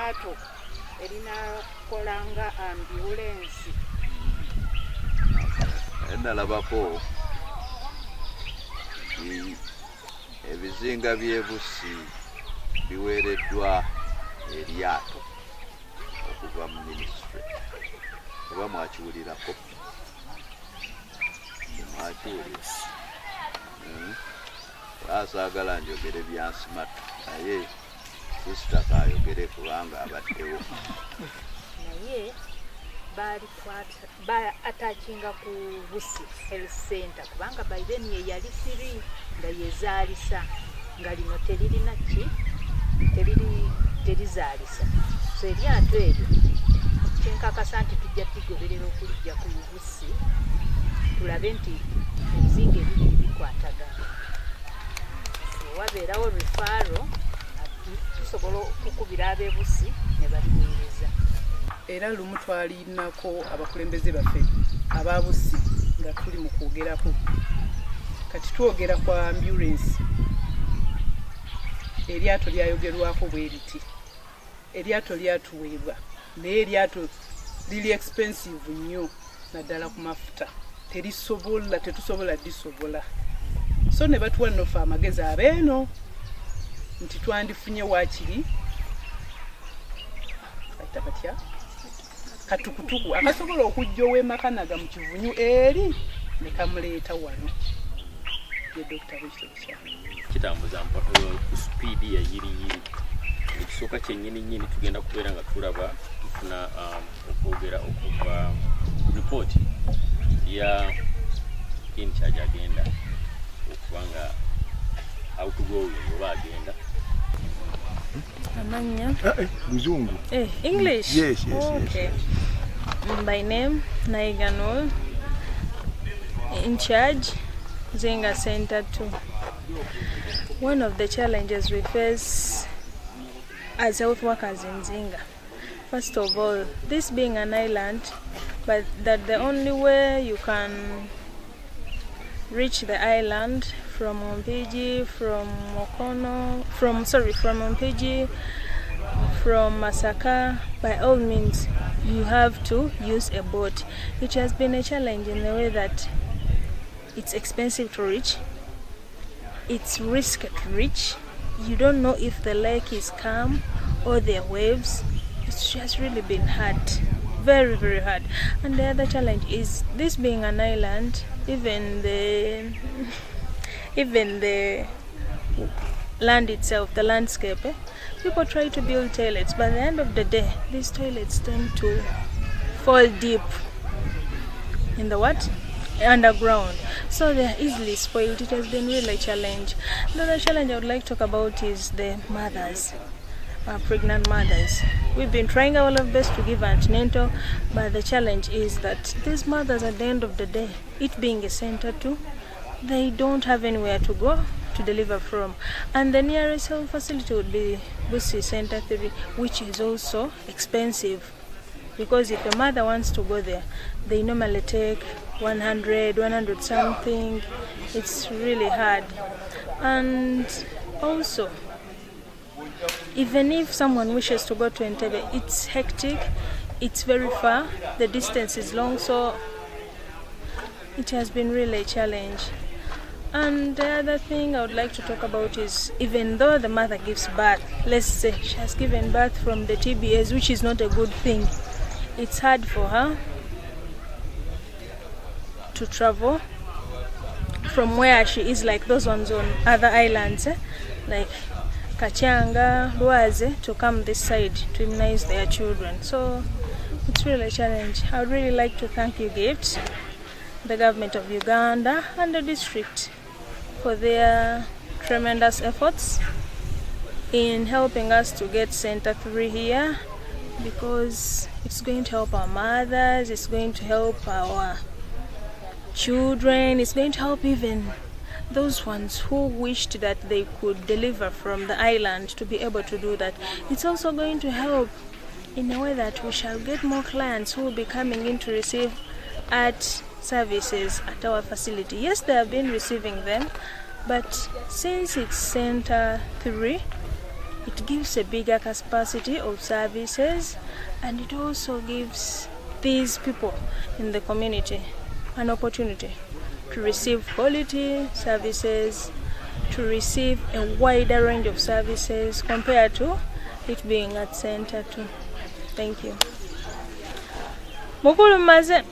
eryato erinakolanga ambulensi. Nalabako ebizinga by'e Bussi biweereddwa eryato okuva mu minisitule. Oba mwakiwulirako? Mwakiwulira? Saagala njogere byansimatu naye sisita kaayogere kubanga abaddewo. Naye atakinga ku Bussi Health Center kubanga by then ye yali siri nga yezaalisa nga lino teririna terizaalisa. So eryato eryo kyenkakasa nti tujja tugoberera okulijja ku Bussi tulabe nti ebizinga ebibiri bikwatagana. Wabeerawo referral tusobola okukubira ab'e Bussi ne baliweereza. Era lumu twalinako abakulembeze baffe aba Bussi nga tuli mu kwogerako. Kati twogera kwa ambulance. Eryato lyayogerwako bwe liti. Eryato lyatuweebwa naye eryato liri expensive nnyo naddala ku mafuta. Tetusobola disobola. So ne batuwa nnofa amagezi abeeno nti twandifunye waakiri batya katukutuku akasobola okujja ow'emakanaga mu Kivunyu eri ne kamuleeta wano. Ye Dr. Richard kitambuza ku speed ya yiri ekisooka kyennyini tugenda kubeera nga tulaba tufuna okwogera okuva report ya in charge agenda okubanga outgoing oba agenda. Amanya? Luzungu. English? Yes. Okay. By name, Naiganol. In charge, Nzinga Center 2. One of the challenges we face as health workers in Nzinga, first of all, this being an island, but that the only way you can reach the island from Mpigi, from Mokono, from Mpigi, from Masaka, by all means, you have to use a boat. It has been a challenge in the way that it's expensive to reach, it's risky to reach, you don't know if the lake is calm or there are waves. It's just really been hard, very, very hard. And the other challenge is this being an island, even the land itself, the landscape, people try to build toilets, but at the end of the day, these toilets tend to fall deep in the underground, so they are easily spoiled. It has been really a challenge. The other challenge I would like to talk about is the mothers, pregnant mothers. We've been trying our level best to give antenatal, but the challenge is that these mothers at the end of the day, it being a center too, they don't have anywhere to go to deliver from, and the nearest health facility would be Bussi Center 3, which is also expensive, because if a mother wants to go there, they normally take 100 something. It's really hard. And also, even if someone wishes to go to Entebbe, it's hectic, it's very far, the distance is long, so it has been really a challenge. And the other thing I would like to talk about is, even though the mother gives birth, let's say she has given birth from the TBS, which is not a good thing, it's hard for her to travel from where she is, like those ones on other islands, like Kachanga, Lwaze, to come this side to immunize their children. So it's really a challenge. I would really like to thank you, Gifts, the government of Uganda and the district for their tremendous efforts in helping us to get Center 3 here, because it's going to help our mothers, it's going to help our children, it's going to help even those ones who wished that they could deliver from the island to be able to do that. It's also going to help in a way that we shall get more clients who will be coming in to receive art services at our facility. Yes, they have been receiving them, but since it's Center 3, It gives a bigger capacity of services, and it also gives these people in the community an opportunity to receive quality services, to receive a wider range of services compared to it being at Center 2. Thank you. Mukulu maze.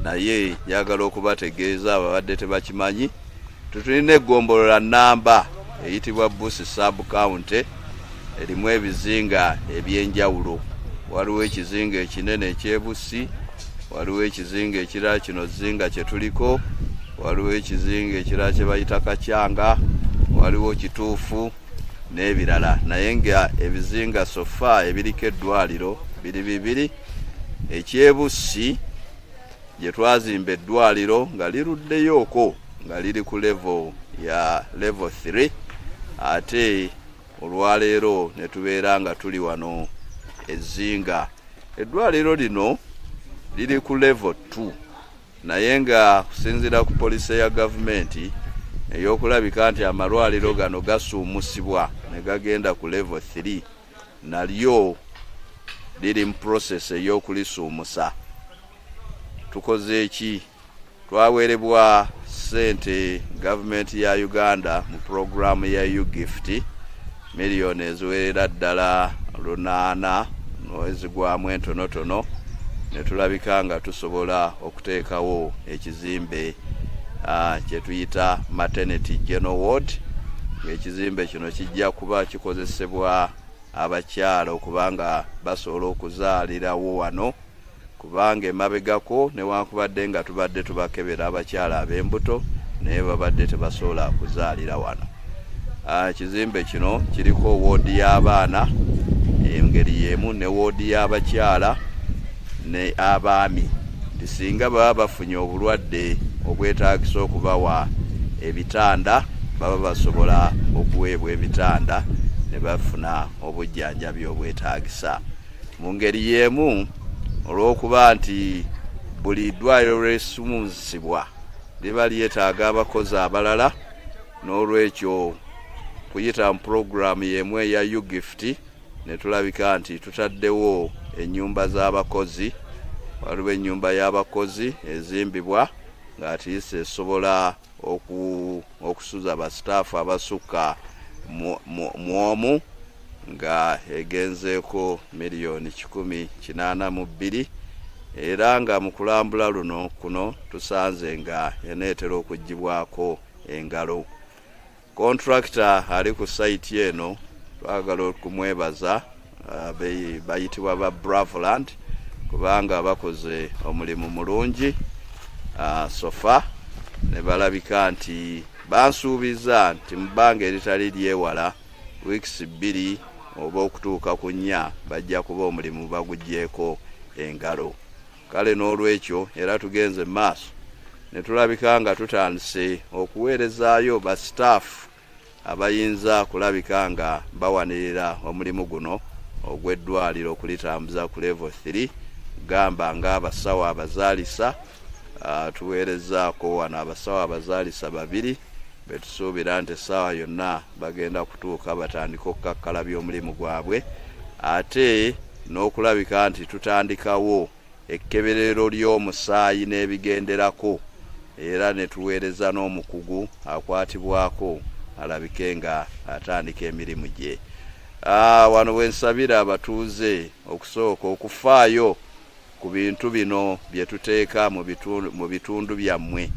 Naye njagala okubategeeza ababadde tebakimanyi tulina eggombolola nnamba eyitibwa Busi sub county erimu ebizinga ebyenjawulo. Waliwo ekizinga ekinene ekyebusi, waliwo ekizinga ekirala kino zinga kye tuliko, waliwo ekizinga ekirala kye bayita Kacyanga, waliwo Kituufu n'ebirala. Naye nga ebizinga sofa ebiriko eddwaliro biri bibiri. Ekyebusi gye twazimba eddwaliro nga liruddeyooko nga liri ku level 3, ate olwaleero ne tubeera nga tuli wano ezinga. Eddwaliro lino liri ku level 2, naye nga kusinziira ku poliisi ya gavumenti ey'okulabika nti amalwaliro gano gasuumusibwa ne gagenda ku level 3, nalyo liri mu process ey'okulisuumusa. Tukoze eki? Twaweerebwa ssente gavumenti ya Uganda mu programu ya UGIFT miliyoni eziwerera ddala 8 n'ezigwamu entonotono, ne tulabika nga tusobola okuteekawo ekizimbe kye tuyita maternity general ward. Ekizimbe kino kijja kuba kikozesebwa abakyala okubanga basobola okuzaalirawo wano, kubanga emabegako newankubadde nga tubadde tubakebera abakyala ab'embuto naye babadde tebasobola kuzaalira wano. Ekizimbe kino kiriko woodi y'abaana engeri y'emu ne woodi y'abakyala ne abaami. Singa baba bafunye obulwadde obwetaagisa okubawa ebitanda, baba basobola okuweebwa ebitanda ne bafuna obujjanjabi obwetaagisa. Mu ngeri y'emu, olw'okuba nti buli ddwaliro lyesumusibwa liba lyetaaga abakozi abalala, n'olwekyo kuyita mu puroguramu y'emu eya UGIFT ne tulabika nti tutaddewo ennyumba z'abakozi. Waliwo ennyumba y'abakozi ezimbibwa ng'ati esobola okusuza basitaafu abasukka mu omu, nga egenzeeko miliyoni 182, era nga mu kulambula luno kuno tusanze nga eneetera okuggibwako engalo. Contractor ali ku site eno twagala okumwebaza, bayitibwa ba Bravoland, kubanga bakoze omulimu mulungi. Sofa ne balabika nti bansuubiza nti mu bbanga eritali lyewala weeks 2 oba okutuuka ku 4 bajja kuba omulimu baguggyeko engalo. Kale n'olwekyo era tugenze maaso ne tulabika nga tutandise okuweerezaayo ba staff abayinza kulabika nga bawanirira omulimu guno ogw'eddwaliro okulitambuza ku level 3. Gamba nga abasawo abazaalisa, tuweerezaako wano abasawo abazaalisa 2 betusuubira nti essaawa yonna bagenda kutuuka batandika okukakkala by'omulimu gwabwe, ate n'okulabika nti tutandikawo ekkeberero ly'omusaayi n'ebigenderako, era ne tuweereza n'omukugu akwatibwako alabike nga atandika emirimu gye. Wano wensabira abatuuze okusooka okufaayo ku bintu bino bye tuteeka mu bitundu byammwe.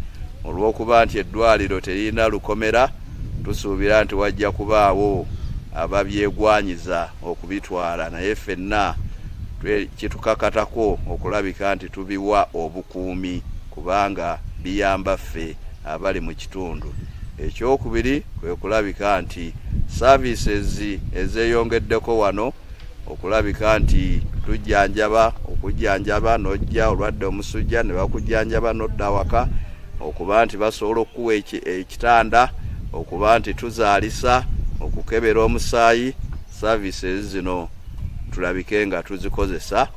Olw'okuba nti eddwaliro terina lukomera, tusuubira nti wajja kubaawo ababyegwanyiza okubitwala, naye ffenna kitukakatako okulabika nti tubiwa obukuumi kubanga biyamba ffe abali mu kitundu. Ekyokubiri kwe kulabika nti services ezeyongeddeko wano, okulabika nti okujjanjaba n'ojja olwadde omusujja ne bakujjanjaba n'odda waka, okuba nti basobola okuwa ekitanda, okuba nti tuzaalisa, okukebera omusaayi. Services zino tulabike nga tuzikozesa,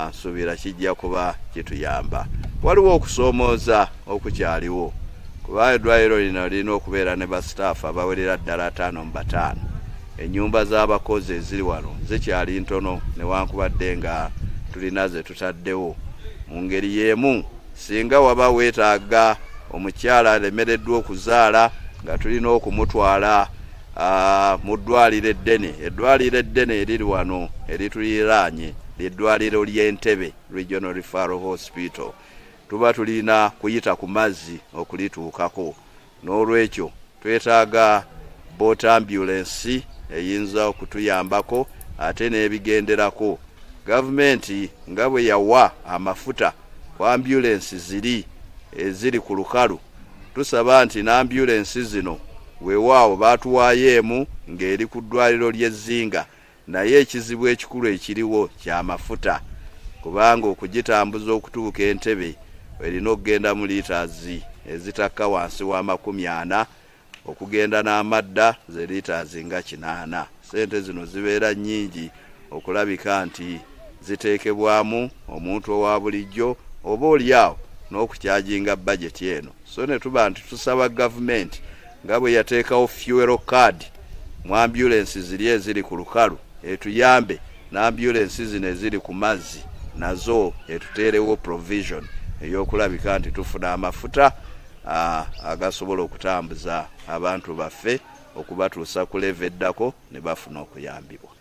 nsuubira kijja kuba kituyamba. Waliwo okusoomooza okukyaliwo. kuba eddwaliro lino lirina okubeera ne basitaafu abawerera ddala 5 mu 5. Ennyumba z'abakozi eziri wano zikyali ntono newankubadde nga tulina ze tutaddewo. Mu ngeri y'emu singa waba weetaaga omukyala alemereddwa okuzaala nga tulina okumutwala mu ddwaliro eddene. Eddwaliro eddene eriri wano erituliraanye ly'eddwaliro ly'Entebbe Regional Referral Hospital. Tuba tulina kuyita ku mazzi okulituukako. N'olwekyo twetaaga boat ambulance eyinza okutuyambako ate n'ebigenderako. Gavumenti nga bwe yawa amafuta ku ambulance eziri ku lukalu, tusaba nti n'ambulance zino weewaawo baatuwaayo emu ng'eri ku ddwaliro ly'Ezzinga, naye ekizibu ekikulu ekiriwo ky'amafuta, kubanga okugitambuza okutuuka Entebbe erina okugenda mu liitaazi ezitakka wansi wa 40, okugenda n'amadda ze liitaazi nga 8. Sente zino zibeera nnyingi okulabika nti ziteekebwamu omuntu owa bulijjo oba oliawo n'okukyajinga bajeti eno. So ne tuba nti tusaba gavumenti nga bwe yateekawo fuel card mu ambulance ziri eziri ku lukalu, etuyambe n'ambulance zino eziri ku mazzi nazo etuteerewo provision ey'okulabika nti tufuna amafuta agasobola okutambuza abantu baffe okubatuusa ku leve eddako ne bafuna okuyambibwa.